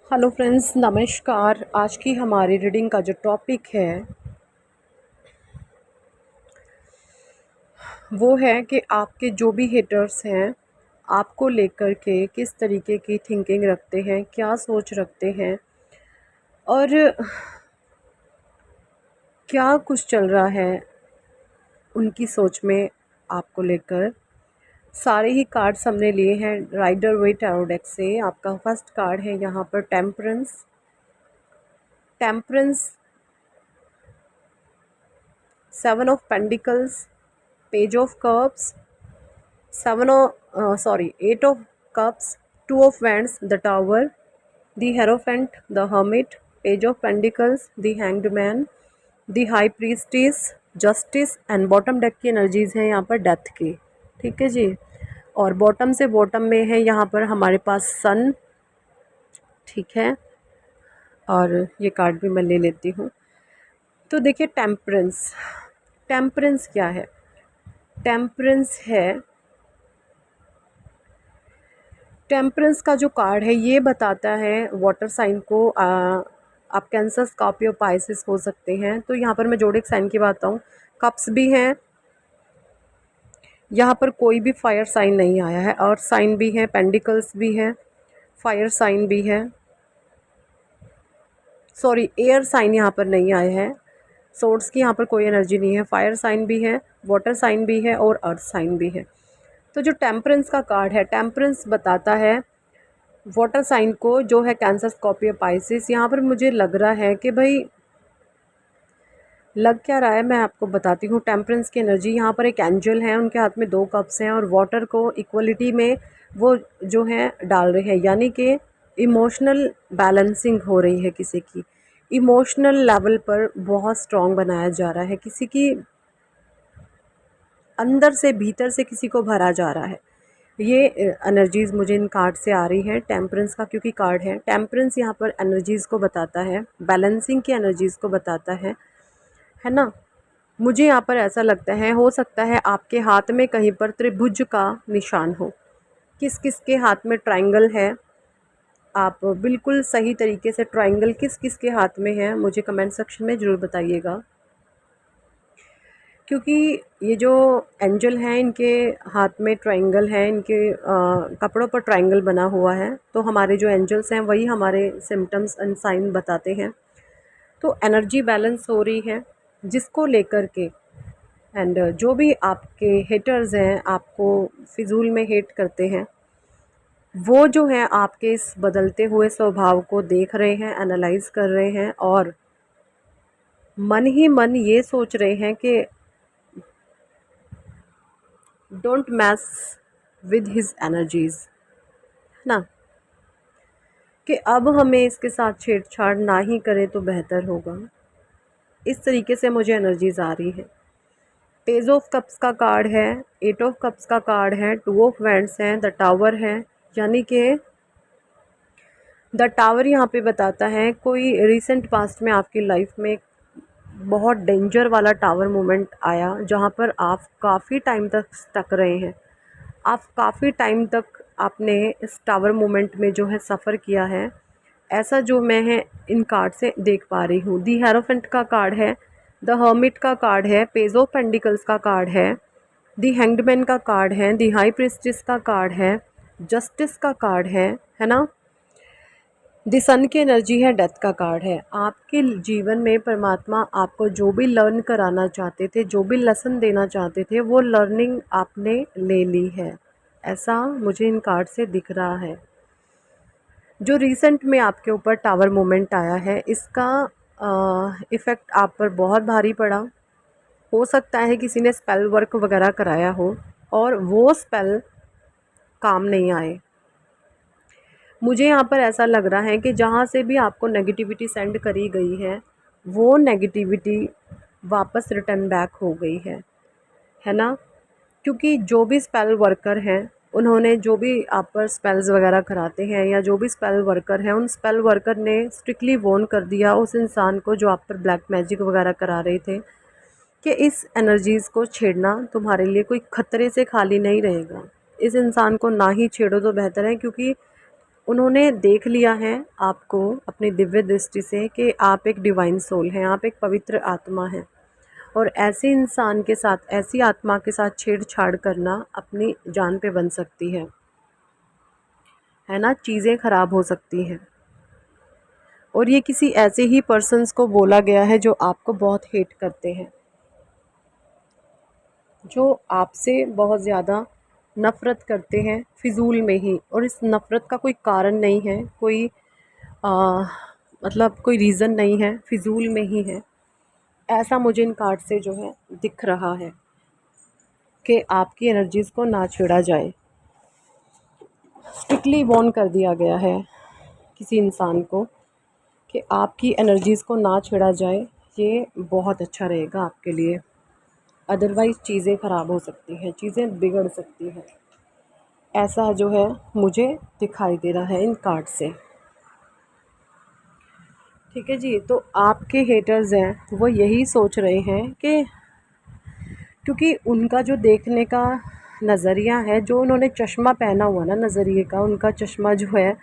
Hello friends, नमस्कार। आज की हमारी रीडिंग का जो टॉपिक है वो है कि आपके जो भी हेटर्स हैं आपको लेकर के किस तरीके की थिंकिंग रखते हैं, क्या सोच रखते हैं और क्या कुछ चल रहा है उनकी सोच में आपको लेकर। सारे ही कार्ड्स हमने लिए हैं राइडर वेट टैरो डेक से। आपका फर्स्ट कार्ड है यहाँ पर temperance. Temperance, 7 of pentacles, page of cups, 8 of cups, 2 of wands, the tower, the hierophant, the hermit, page of pentacles, the hanged man, the high priestess, justice and bottom deck की energies हैं यहाँ पर death की। ठीक है जी। और bottom से bottom में है यहाँ पर हमारे पास सन। ठीक है, और ये कार्ड भी मैं ले लेती हूँ। तो देखिए टेम्परेंस, टेम्परेंस क्या है? टेम्परेंस है, टेम्परेंस का जो कार्ड है ये बताता है वाटर साइन को। आप कैंसर, स्कॉर्पियो, पाइसिस हो सकते हैं। तो यहाँ पर मैं जोडिक साइन की बात बताऊँ, कप्स भी हैं यहाँ पर, कोई भी फायर साइन नहीं आया है। अर्थ साइन भी है, पेंडिकल्स भी है, फायर साइन भी है, सॉरी एयर साइन यहाँ पर नहीं आया है। सोर्स की यहाँ पर कोई एनर्जी नहीं है। फायर साइन भी है, वाटर साइन भी है और अर्थ साइन भी है। तो जो टेम्परेंस का कार्ड है, टेम्परेंस बताता है वाटर साइन को, जो है कैंसर, स्कॉर्पियो, पाइसिस। यहाँ पर मुझे लग रहा है कि भाई, लग क्या रहा है मैं आपको बताती हूँ। टेम्परेंस की एनर्जी, यहाँ पर एक एंजल है, उनके हाथ में 2 कप्स हैं और वाटर को इक्वलिटी में वो जो है डाल रहे हैं, यानी कि इमोशनल बैलेंसिंग हो रही है। किसी की इमोशनल लेवल पर बहुत स्ट्रॉन्ग बनाया जा रहा है, किसी की अंदर से भीतर से किसी को भरा जा रहा है। ये एनर्जीज़ मुझे इन कार्ड से आ रही है टेम्परेंस का, क्योंकि कार्ड है टेम्परेंस यहाँ पर एनर्जीज़ को बताता है, बैलेंसिंग की एनर्जीज़ को बताता है ना। मुझे यहाँ पर ऐसा लगता है, हो सकता है आपके हाथ में कहीं पर त्रिभुज का निशान हो। किस किस के हाथ में ट्रायंगल है? आप बिल्कुल सही तरीके से ट्रायंगल किस किस के हाथ में है मुझे कमेंट सेक्शन में ज़रूर बताइएगा, क्योंकि ये जो एंजल हैं इनके हाथ में ट्रायंगल है, इनके कपड़ों पर ट्रायंगल बना हुआ है। तो हमारे जो एंजल्स हैं वही हमारे सिम्टम्स एंड साइन बताते हैं। तो एनर्जी बैलेंस हो रही है, जिसको लेकर के एंड जो भी आपके हेटर्स हैं, आपको फिजूल में हेट करते हैं, वो जो है आपके इस बदलते हुए स्वभाव को देख रहे हैं, एनालाइज कर रहे हैं और मन ही मन ये सोच रहे हैं कि don't mess with his energies, है ना, कि अब हमें इसके साथ छेड़छाड़ ना ही करें तो बेहतर होगा। इस तरीके से मुझे एनर्जीज आ रही है। पेज ऑफ कप्स का कार्ड है, 8 ऑफ कप्स का कार्ड है, 2 ऑफ वैंड्स है, द टावर है, यानी कि द टावर यहाँ पे बताता है कोई रिसेंट पास्ट में आपकी लाइफ में बहुत डेंजर वाला टावर मोमेंट आया, जहाँ पर आप काफ़ी टाइम तक स्टक रहे हैं। आप काफ़ी टाइम तक आपने इस टावर मोमेंट में जो है सफ़र किया है, ऐसा जो मैं है इन कार्ड से देख पा रही हूँ। दी हेरोफेंट का कार्ड है, द हर्मिट का कार्ड है, पेज ऑफ पेंडिकल्स का कार्ड है, दी हैंग्डमैन का कार्ड है, दी हाई प्रिस्टेस का कार्ड है, जस्टिस का कार्ड है ना। दी सन की एनर्जी है, डेथ का कार्ड है। आपके जीवन में परमात्मा आपको जो भी लर्न कराना चाहते थे, जो भी लेसन देना चाहते थे, वो लर्निंग आपने ले ली है, ऐसा मुझे इन कार्ड से दिख रहा है। जो रिसेंट में आपके ऊपर टावर मोमेंट आया है, इसका इफ़ेक्ट आप पर बहुत भारी पड़ा। हो सकता है किसी ने स्पेल वर्क वगैरह कराया हो और वो स्पेल काम नहीं आए। मुझे यहाँ पर ऐसा लग रहा है कि जहाँ से भी आपको नेगेटिविटी सेंड करी गई है, वो नेगेटिविटी वापस रिटर्न बैक हो गई है ना। क्योंकि जो भी स्पेल वर्कर हैं, उन्होंने जो भी आप पर स्पेल्स वगैरह कराते हैं, या जो भी स्पेल वर्कर हैं, उन स्पेल वर्कर ने स्ट्रिक्टली वॉर्न कर दिया उस इंसान को जो आप पर ब्लैक मैजिक वगैरह करा रहे थे, कि इस एनर्जीज़ को छेड़ना तुम्हारे लिए कोई ख़तरे से खाली नहीं रहेगा। इस इंसान को ना ही छेड़ो तो बेहतर है, क्योंकि उन्होंने देख लिया है आपको अपनी दिव्य दृष्टि से कि आप एक डिवाइन सोल हैं, आप एक पवित्र आत्मा हैं, और ऐसे इंसान के साथ, ऐसी आत्मा के साथ छेड़छाड़ करना अपनी जान पे बन सकती है ना, चीज़ें ख़राब हो सकती हैं। और ये किसी ऐसे ही पर्सन्स को बोला गया है जो आपको बहुत हेट करते हैं, जो आपसे बहुत ज़्यादा नफ़रत करते हैं फिजूल में ही, और इस नफ़रत का कोई कारण नहीं है, कोई आ, मतलब कोई रीज़न नहीं है, फिजूल में ही है। ऐसा मुझे इन कार्ड से जो है दिख रहा है कि आपकी एनर्जीज़ को ना छेड़ा जाए। स्ट्रिक्टली वॉर्न कर दिया गया है किसी इंसान को कि आपकी एनर्जीज़ को ना छेड़ा जाए, ये बहुत अच्छा रहेगा आपके लिए। अदरवाइज़ चीज़ें ख़राब हो सकती हैं, चीज़ें बिगड़ सकती हैं, ऐसा जो है मुझे दिखाई दे रहा है इन कार्ड से। ठीक है जी, तो आपके हेटर्स हैं वो यही सोच रहे हैं कि क्योंकि उनका जो देखने का नज़रिया है, जो उन्होंने चश्मा पहना हुआ ना नज़रिए का, उनका चश्मा जो है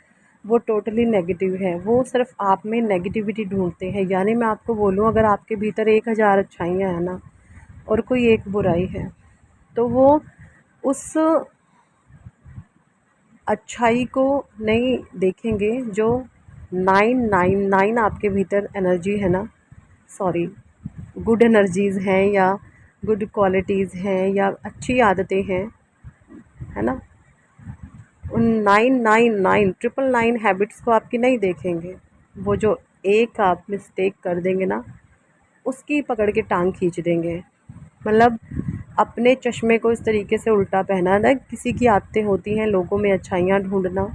वो टोटली नेगेटिव है। वो सिर्फ आप में नेगेटिविटी ढूंढते हैं। यानी मैं आपको बोलूँ, अगर आपके भीतर 1000 अच्छाइयाँ हैं ना और कोई एक बुराई है, तो वो उस अच्छाई को नहीं देखेंगे जो 999 आपके भीतर एनर्जी है ना, सॉरी, गुड एनर्जीज़ हैं या गुड क्वालिटीज़ हैं या अच्छी आदतें हैं, है ना, उन 999 999 हैबिट्स को आपकी नहीं देखेंगे। वो जो एक आप मिस्टेक कर देंगे ना, उसकी पकड़ के टांग खींच देंगे। मतलब अपने चश्मे को इस तरीके से उल्टा पहना ना, किसी की आदतें होती हैं लोगों में अच्छाइयाँ ढूंढना,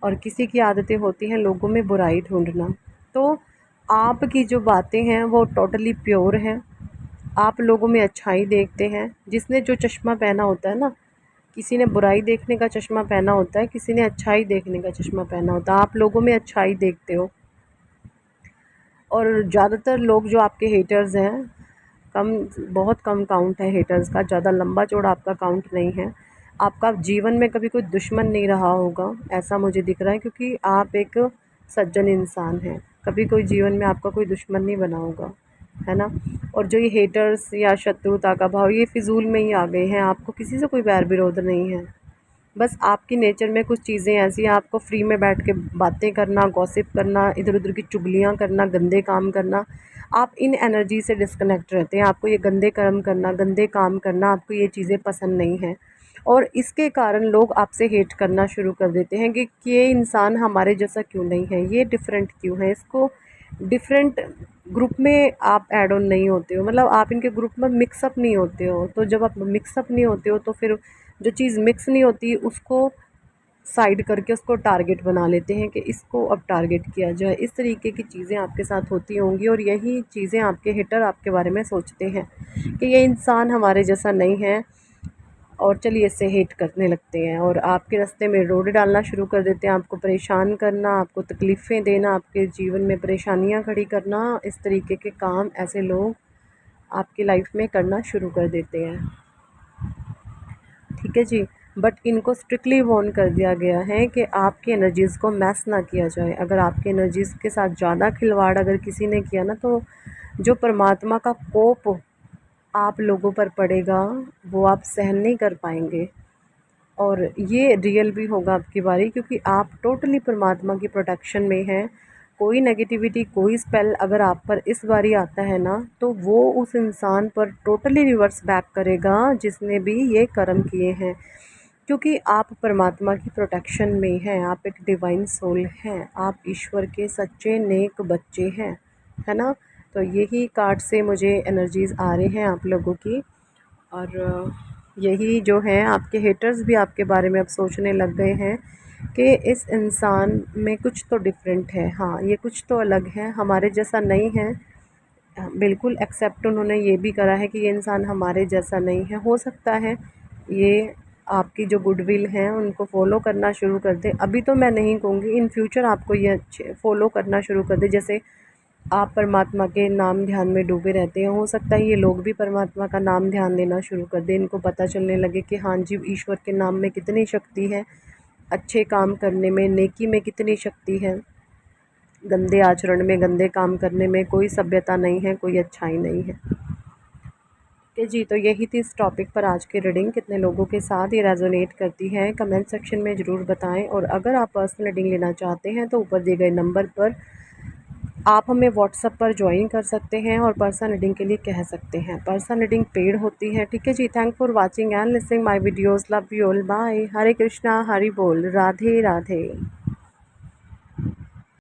और किसी की आदतें होती हैं लोगों में बुराई ढूंढना। तो आपकी जो बातें हैं वो टोटली प्योर हैं। आप लोगों में अच्छाई देखते हैं। जिसने जो चश्मा पहना होता है ना, किसी ने बुराई देखने का चश्मा पहना होता है, किसी ने अच्छाई देखने का चश्मा पहना होता है। आप लोगों में अच्छाई देखते हो। और ज़्यादातर लोग जो आपके हेटर्स हैं, कम, बहुत कम काउंट है हेटर्स का, ज़्यादा लंबा चौड़ा आपका काउंट नहीं है। आपका जीवन में कभी कोई दुश्मन नहीं रहा होगा, ऐसा मुझे दिख रहा है, क्योंकि आप एक सज्जन इंसान हैं। कभी कोई जीवन में आपका कोई दुश्मन नहीं बना होगा, है ना। और जो ये हेटर्स या शत्रुता का भाव, ये फिजूल में ही आ गए हैं। आपको किसी से कोई बैर विरोध नहीं है। बस आपकी नेचर में कुछ चीज़ें ऐसी हैं, आपको फ्री में बैठ के बातें करना, गॉसिप करना, इधर उधर की चुगलियाँ करना, गंदे काम करना, आप इन एनर्जी से डिस्कनेक्ट रहते हैं। आपको ये गंदे कर्म करना, गंदे काम करना, आपको ये चीज़ें पसंद नहीं हैं। और इसके कारण लोग आपसे हेट करना शुरू कर देते हैं कि ये इंसान हमारे जैसा क्यों नहीं है, ये डिफरेंट क्यों है, इसको डिफरेंट ग्रुप में आप ऐड ऑन नहीं होते हो, मतलब आप इनके ग्रुप में मिक्सअप नहीं होते हो। तो जब आप मिक्सअप नहीं होते हो तो फिर जो चीज़ मिक्स नहीं होती उसको साइड करके उसको टारगेट बना लेते हैं कि इसको अब टारगेट किया जाए। इस तरीके की चीज़ें आपके साथ होती होंगी, और यही चीज़ें आपके हिटर आपके बारे में सोचते हैं कि ये इंसान हमारे जैसा नहीं है, और चलिए इससे हेट करने लगते हैं, और आपके रास्ते में रोड डालना शुरू कर देते हैं, आपको परेशान करना, आपको तकलीफ़ें देना, आपके जीवन में परेशानियां खड़ी करना। इस तरीके के काम ऐसे लोग आपकी लाइफ में करना शुरू कर देते हैं। ठीक है जी, बट इनको स्ट्रिक्टली वार्न कर दिया गया है कि आपकी एनर्जीज़ को मैस ना किया जाए। अगर आपकी एनर्जीज़ के साथ ज़्यादा खिलवाड़ अगर किसी ने किया ना, तो जो परमात्मा का कोप आप लोगों पर पड़ेगा वो आप सहन नहीं कर पाएंगे। और ये रियल भी होगा आपकी बारी, क्योंकि आप टोटली परमात्मा की प्रोटेक्शन में हैं। कोई नेगेटिविटी, कोई स्पेल अगर आप पर इस बारी आता है ना, तो वो उस इंसान पर टोटली रिवर्स बैक करेगा जिसने भी ये कर्म किए हैं, क्योंकि आप परमात्मा की प्रोटेक्शन में हैं। आप एक डिवाइन सोल हैं, आप ईश्वर के सच्चे नेक बच्चे हैं, है ना। तो यही कार्ड से मुझे एनर्जीज़ आ रहे हैं आप लोगों की। और यही जो है, आपके हेटर्स भी आपके बारे में अब सोचने लग गए हैं कि इस इंसान में कुछ तो डिफरेंट है, हाँ ये कुछ तो अलग है, हमारे जैसा नहीं है। बिल्कुल एक्सेप्ट उन्होंने ये भी करा है कि ये इंसान हमारे जैसा नहीं है। हो सकता है ये आपकी जो गुडविल है उनको फॉलो करना शुरू कर दे। अभी तो मैं नहीं कहूँगी, इन फ्यूचर आपको ये अच्छे फॉलो करना शुरू कर दे। जैसे आप परमात्मा के नाम ध्यान में डूबे रहते हैं, हो सकता है ये लोग भी परमात्मा का नाम ध्यान लेना शुरू कर दें। इनको पता चलने लगे कि हाँ जी, ईश्वर के नाम में कितनी शक्ति है। अच्छे काम करने में, नेकी में कितनी शक्ति है। गंदे आचरण में, गंदे काम करने में कोई सभ्यता नहीं है, कोई अच्छाई नहीं है। कि जी, तो यही थी इस टॉपिक पर आज की रीडिंग। कितने लोगों के साथ ये रेजोनेट करती है कमेंट सेक्शन में ज़रूर बताएं। और अगर आप पर्सनल रीडिंग लेना चाहते हैं तो ऊपर दिए गए नंबर पर आप हमें व्हाट्सएप पर ज्वाइन कर सकते हैं और पर्सनल रीडिंग के लिए कह सकते हैं। पर्सनल रीडिंग पेड होती है, ठीक है जी। Thank for watching and listening my videos. Love you all, bye. Hare Krishna, Hari बोल, राधे राधे।